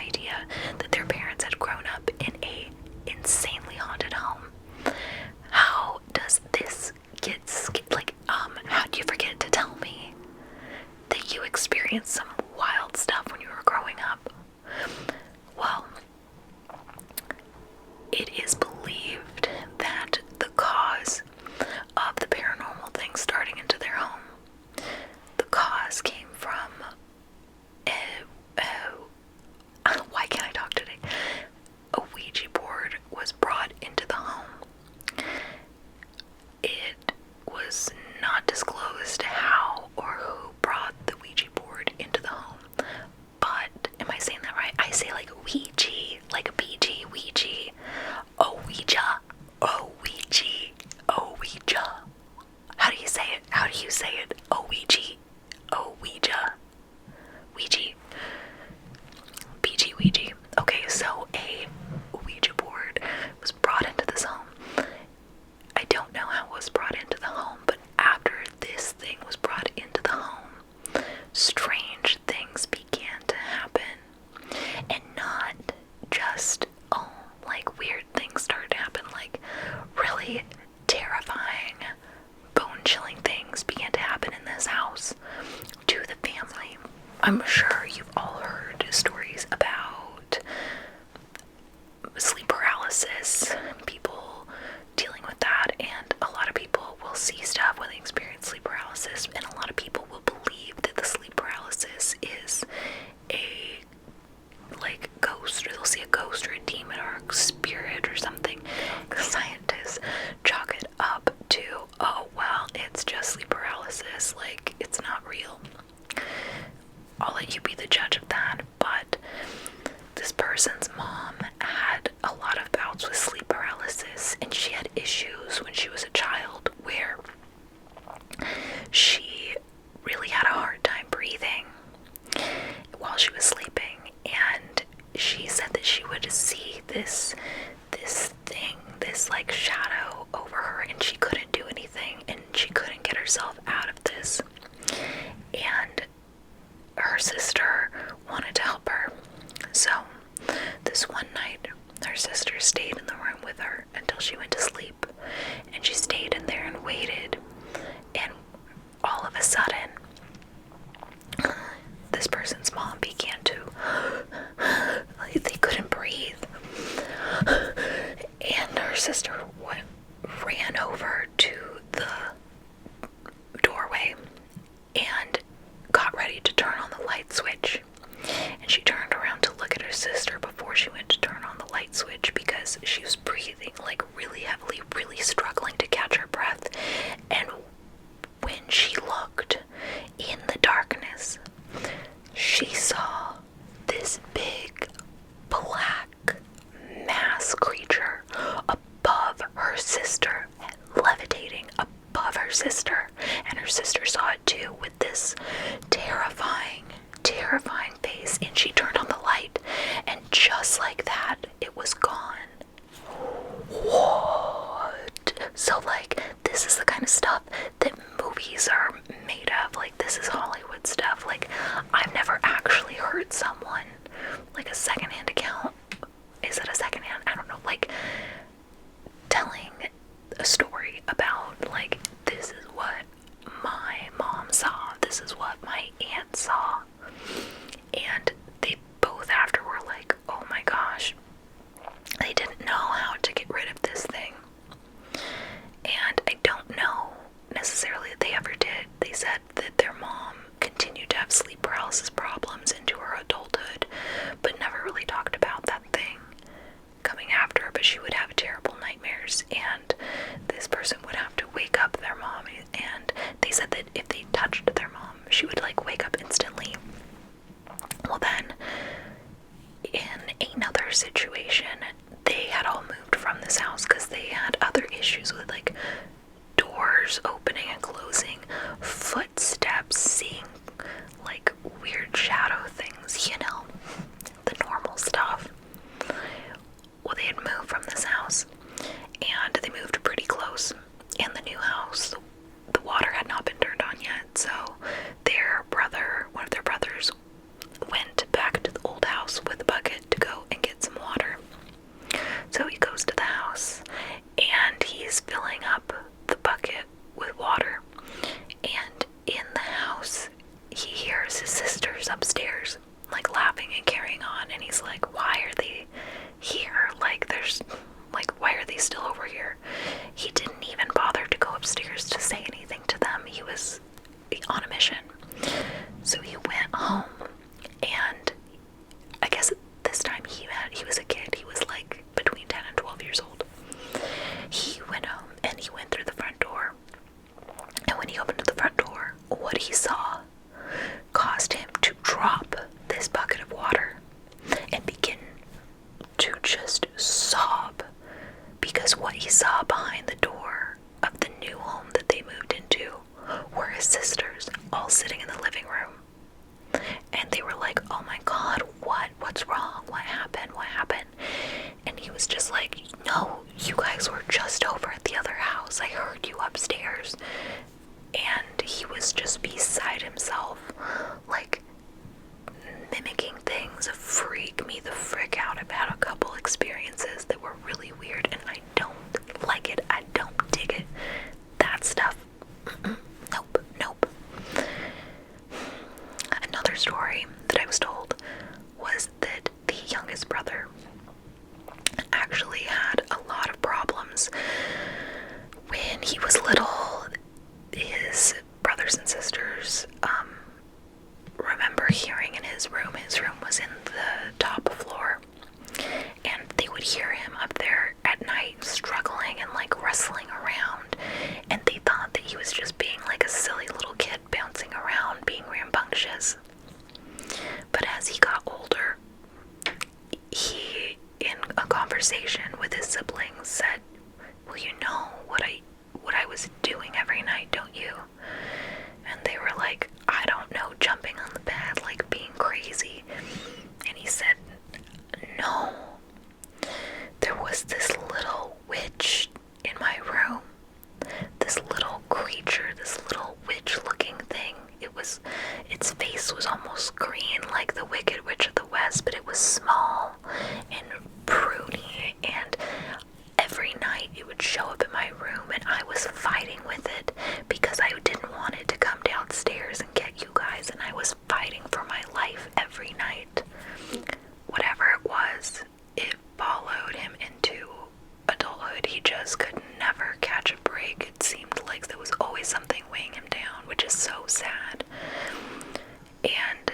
idea that their parents had grown up in a insanely haunted home. How does this get how do you forget to tell me that you experienced some wild stuff when you were growing up? Well, it is believed that the cause of the paranormal things starting into their home, the cause came from why can't I talk today? A Ouija board was brought into the home. It was not disclosed how or who brought the Ouija board into the home, but am I saying that right? I say like Ouija, like a PG, Ouija, Ouija, Ouija, Ouija. How do you say it? How do you say it? Ouija, Ouija, Ouija, PG, Ouija. Okay, so a Ouija board was brought into this home. I don't know how it was brought into the home, but after this thing was brought into the home, strange things began to happen. And not just, like weird things started to happen, like really terrifying, bone-chilling things began to happen in this house to the family. I'm sure you've all heard stories about sleep paralysis, people dealing with that, and a lot of people will see stuff when they experience sleep paralysis, and a lot of people will believe that the sleep paralysis is a ghost, or they'll see a ghost or a demon or a spirit or something. Scientists chalk it up to, oh well, it's just sleep paralysis, like it's not real. I'll let you be the judge of that, but this person's mom had a lot of bouts with sleep paralysis, and she had issues when she was a child where she really had a hard time breathing while she was sleeping, and she said that she would see this thing, this like shadow over her, and she couldn't do anything, and she couldn't get herself out of this. And her sister wanted to help her. So this one night, her sister stayed in the room with her until she went to sleep, and she stayed in there and waited, and all of a sudden, this person's mom began to, like, they couldn't breathe, and her sister ran over to the doorway and got ready to turn on the light switch, and she turned around to look at her sister before she went to turn on the light switch because she was breathing like really heavily, really struggling to catch her breath. And when she looked in the darkness, she saw this big black mass creature above her sister, levitating above her sister, and her sister saw it too, with this terrifying face, and she turned on the light, and just like that, it was gone. What? So like, this is the kind of stuff that movies are made of. Like, this is Hollywood stuff. Like, I've never actually heard someone, like a secondhand account, is it a secondhand? I don't know, like, telling a story about, like, this is what my mom saw, this is what my aunt saw, and they both after were like, oh my gosh, they didn't know how to get rid of this thing. And I don't know necessarily that they ever did. They said that their mom continued to have sleep paralysis problems into her adulthood, but never really talked about that thing coming after her, but she would have terrible nightmares, and this person would have to wake up their mom, and they said that if they touched their mom, she would like wake up instantly. Well then, in another situation, they had all moved from this house because they had other issues with like doors opening and closing, footsteps, seeing like weird shadow things, you know, the normal stuff. Well, they had moved from this house, and they moved pretty close, and the new house, the water had not been turned on yet, so their brother, one of their brothers, went back to the old house with a bucket like, why are they here? Like, why are they still over here? He didn't even bother to go upstairs to say anything to them. He was on a mission. So he went home, and I guess this time he was a kid. He was like between 10 and 12 years old. He went home and he went through the front door. And when he opened the front door, what he saw caused him to drop this bucket of water and begin to just sob, because what he saw behind the door of the new home that they moved into were his sisters all sitting in the living room. And they were like, oh my god, what's wrong? What happened? And he was just like, no, you guys were just over at the other house. I heard you upstairs. And he was just beside himself, like mimicking things. Freak me the frick out. I've had a couple experiences that were really weird, and I don't like it. I don't dig it. That stuff, nope. Another story that I was told was that the youngest brother actually had a lot of problems when he was little. His brothers and sisters remember hearing in his room was in the top floor, and they would hear him up there at night struggling and like wrestling around, and they thought that he was just being like a silly little kid bouncing around, being rambunctious. But as he got older, he, in a conversation with his siblings, said, well, you know what I was doing every night, don't you? And they were like, I don't know, jumping on the bed, like being crazy. And he said, no, there was this little witch in my room, this little creature, this little witch-looking thing. Its face was almost green, like the Wicked Witch of the West, but it was small and pruny, and every night it would show up in my room, and I was fighting with it because I didn't want it to come downstairs and get you guys, and I was fighting for my life every night. Whatever it was, it followed him into adulthood. He just could never catch a break. It seemed like there was always something weighing him down, which is so sad. And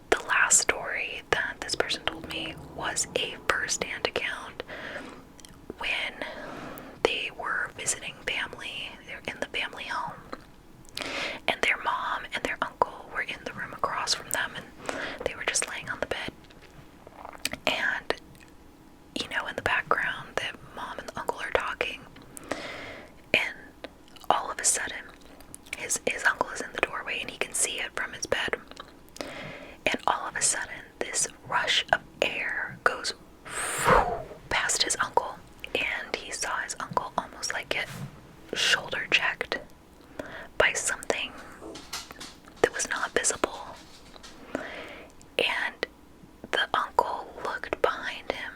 the last story that this person told me was a first-hand account when they were visiting family. They're in the family home, and their mom and their uncle were in the room across from them, and they were just laying on the bed. And in the background, the mom and the uncle are talking, and all of a sudden his uncle is in the doorway, and he can see it from his bed, and all of a sudden this rush of air goes past his uncle, and he saw his uncle almost like get shoulder checked by something that was not visible. And the uncle looked behind him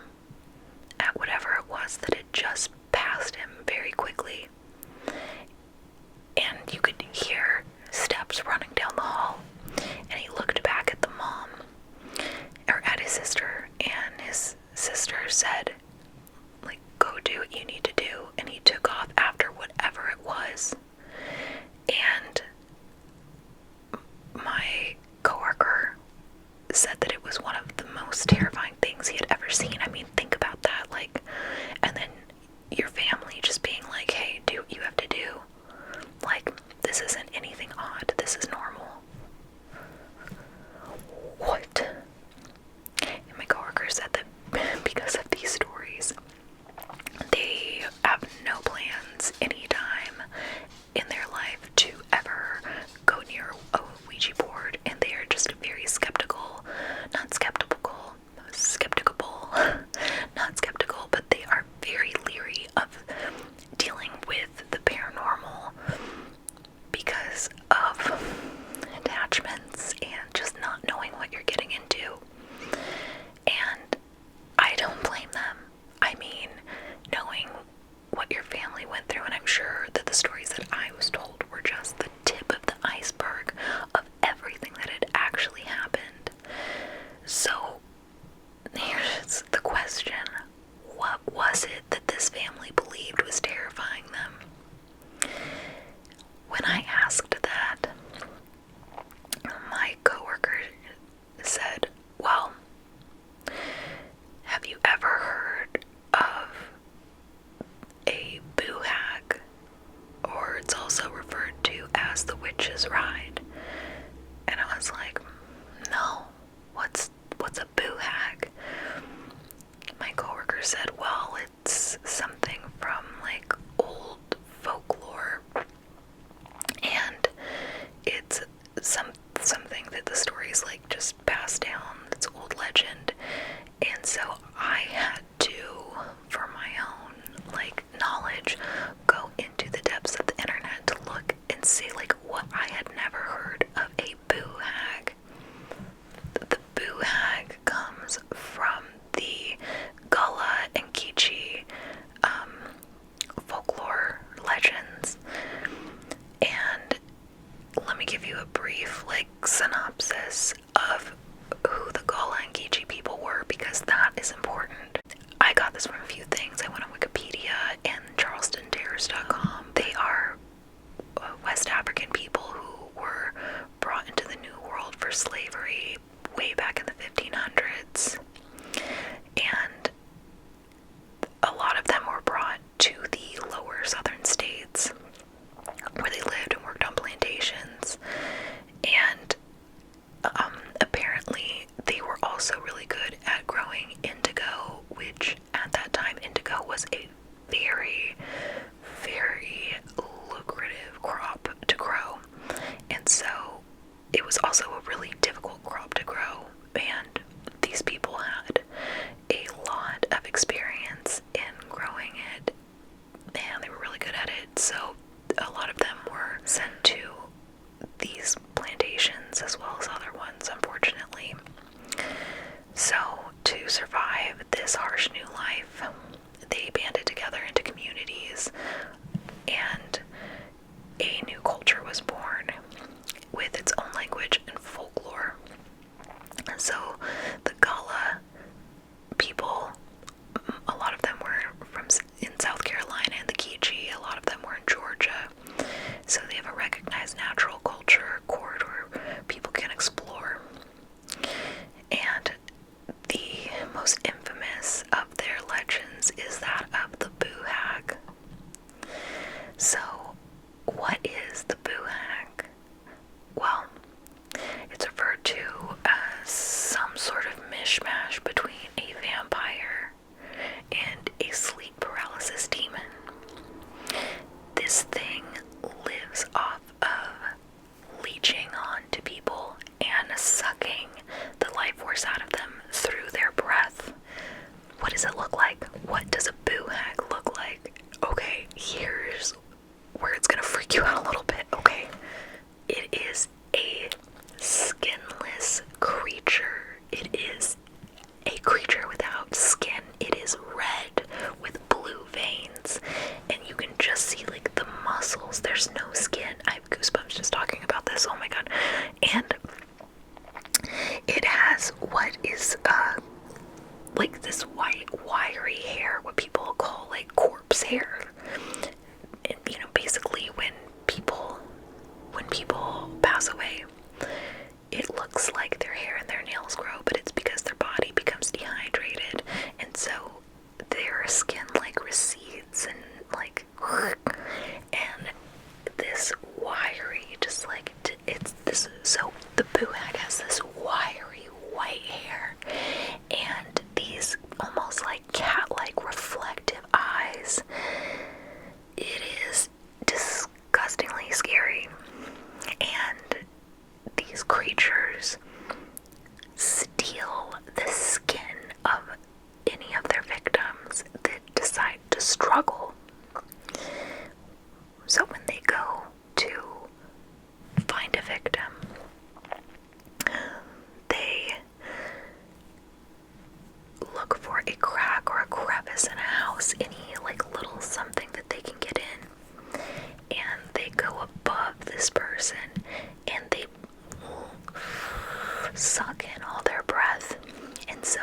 at whatever it was that had just passed him very quickly, and you could hear steps running down the hall, and he looked back at the mom, or at his sister, and his sister said, like, go do what you need to do, and he took off after whatever it was. And my coworker said that it was one of the most terrifying things he had ever seen. I mean, think about that, like, and then your family just being like, hey, do what you have to do. Like, this isn't anything odd, this is normal. What? And my coworker said that because of these stories, they have no plans anytime in their life to ever go near a Ouija board, and they are just very skeptical begs the question, what was it that this family believed was terrifying them? When I asked that, my coworker said, well, have you ever heard of a Boo Hag? Or it's also referred to as the Witch's Ride. And I was like, no, what's a Boo Hag? My coworker said, well, it's something from like old folklore, and it's something that the stories like just passed down. It's old legend, and so I had to, for my own like knowledge, go into the depths of the internet to look and see like what I had never heard of a Boo Hag. The Boo Hag comes from the Gullah and Kichi folklore legends, and let me give you a brief like synopsis of who the Gullah and Kichi people were, because that is important. I got this from a few things. I went on Wikipedia and charlestonterrors.com. They are West African people who were brought into the New World for slavery way back in the 1500s, and a lot of them were brought to the lower southern states where they lived and worked on plantations, and apparently they were also really good at growing indigo, which at that time indigo was a very, very lucrative crop to grow, and so it was also a really difficult crop to grow, and these people had a lot of experience in growing it, and they were really good at it, so a lot of them were sent to these plantations as well as other ones, unfortunately. So to survive this harsh new life, they banded together into communities, and a new culture was born with its own language and folklore. And so the Gullah people, a lot of them were from in South Carolina, and the Kichi, a lot of them were in Georgia. So they have a recognized natural culture corridor people can explore. And the most infamous of their legends is that of the Boo Hag. So what is the Boo Hag? Well, it's referred to as some sort of mishmash between a vampire and a sleep paralysis demon. This thing lives off of leeching on to people and sucking the life force out of them through their breath. What does it look like? What does a Boo Hag look like? Okay, here's where it's gonna freak you out a little bit, okay? It is a skinless creature. It is a creature without skin. It is red with blue veins, and you can just see like the muscles. There's no skin. I have goosebumps just talking about this. Oh my god. And it has what is like this white wiry hair, what people call like corpse hair. And, you know, basically when people pass away, it looks like their hair and their nails grow, but it's because their body becomes dehydrated, and so their skin like recedes and like, and this wiry, just like it's this. So the Boo Hag has this wiry white hair and these almost like cat-like reflective eyes. It is disgustingly scary, and these creatures steal the skin of any of their victims that decide to struggle. So when they go to find a victim, they look for a crack or a crevice in a house, any like little something that they can get in, and they go above this person and they suck in all their breath, and so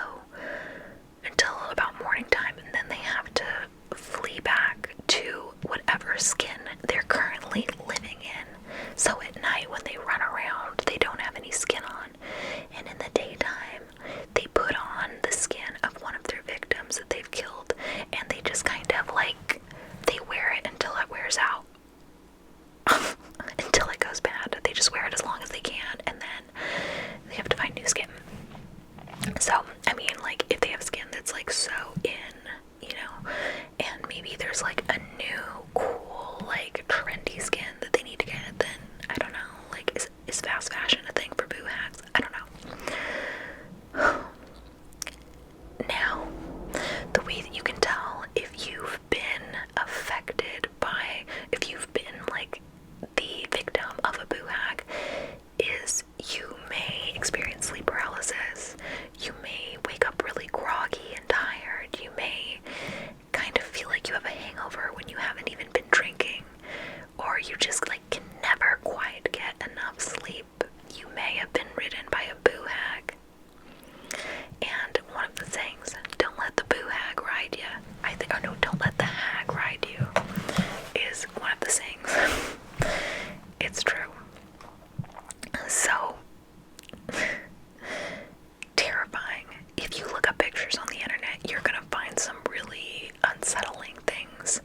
you're gonna find some really unsettling things.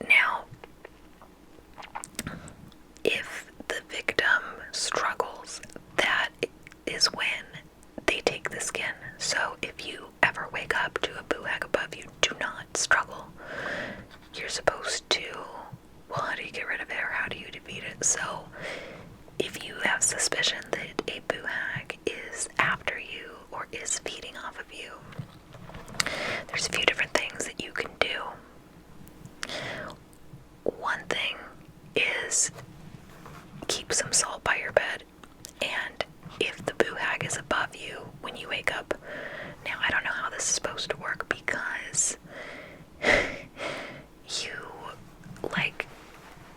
Now, if the victim struggles, that is when they take the skin. So if you ever wake up to a boo hag above you, do not struggle. You're supposed to, well, how do you get rid of it, or how do you defeat it? So if you have suspicion that a boo hag is after you or is feeding off of you, there's a few different things that you can do. One thing is keep some salt by your bed, and if the boo hag is above you when you wake up, now I don't know how this is supposed to work because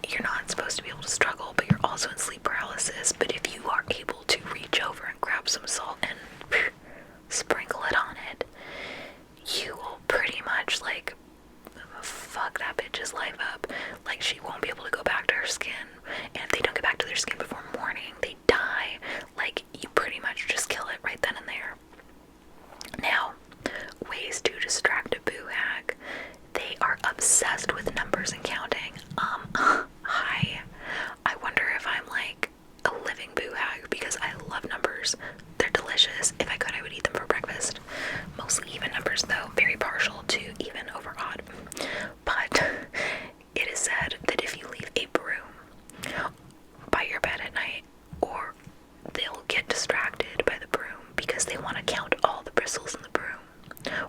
you're not supposed to be able to struggle, but you're also in sleep paralysis. But if you are able to reach over and grab some salt and sprinkle it on it, you will pretty much like fuck that bitch's life up. Like, she won't be able to go back to her skin, and if they don't get back to their skin before morning, they die. Like, you pretty much just kill it right then and there. Now, ways to distract a boo hag. They are obsessed with numbers and counting. Hi. I wonder if I'm like a living boo hag because I love numbers. They're delicious. If I could, I would eat them for breakfast. Mostly even numbers though, very partial to even over odd. But it is said that if you leave a broom by your bed at night, or they'll get distracted by the broom because they want to count all the bristles in the broom,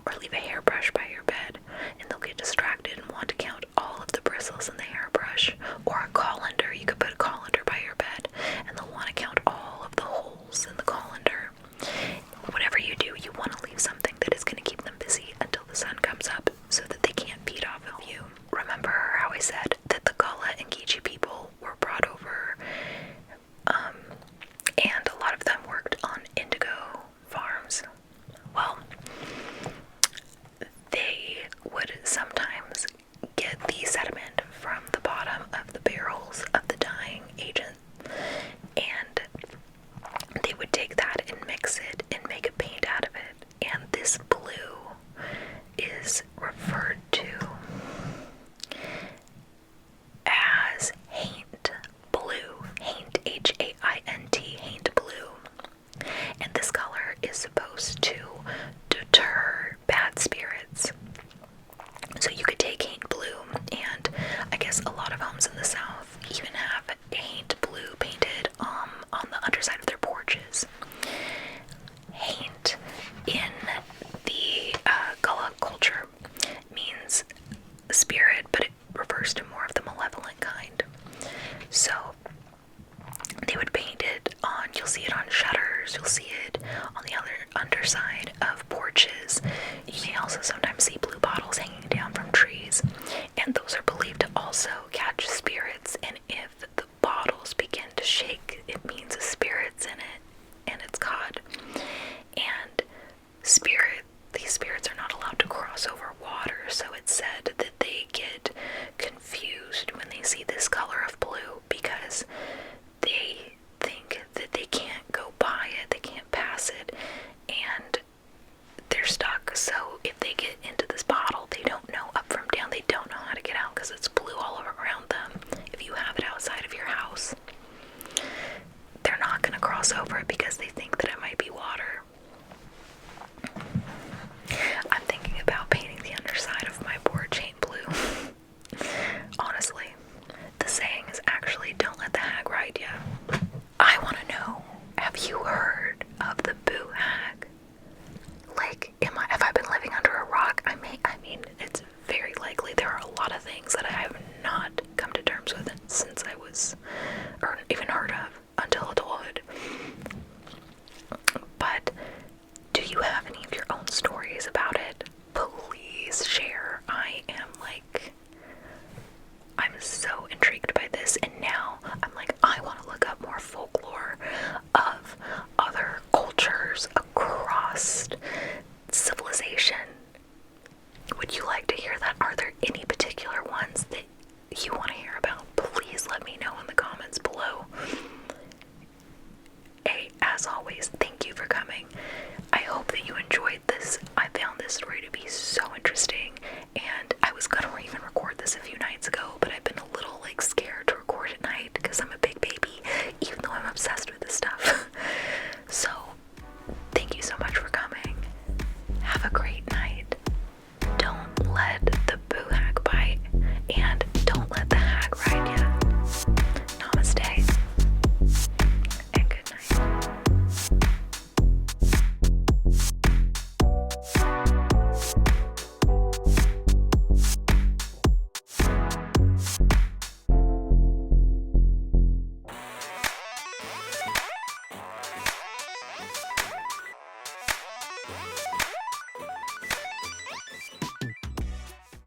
or leave a hairbrush by your bed and they'll get distracted and want to count all of the bristles in the hairbrush, or a colander. You could put a colander by your bed and they'll want to count all of the holes in the colander. Whatever you do, you want to leave something that is going to keep them busy until the sun comes up so that they can't feed off of you. Remember how I said that the Gullah and Geechee people were brought over, and a lot of them worked on indigo farms? Well, they would sometimes get the sediment from the bottom of the barrels of the dyeing agent, and they would take that and mix it and make a paint out of it. And this blue is referred to as Haint blue. Haint, H-A-I-N-T, Haint blue. And this color is supposed to deter bad spirits. So you could take Haint blue, and I guess a lot of homes in the South even have Haint blue painted on the underside of their porches. Haint in the Gullah culture means spirit, but it refers to more of the malevolent kind. So they would paint it on, you'll see it on shutters, you'll see it on the other underside of porches,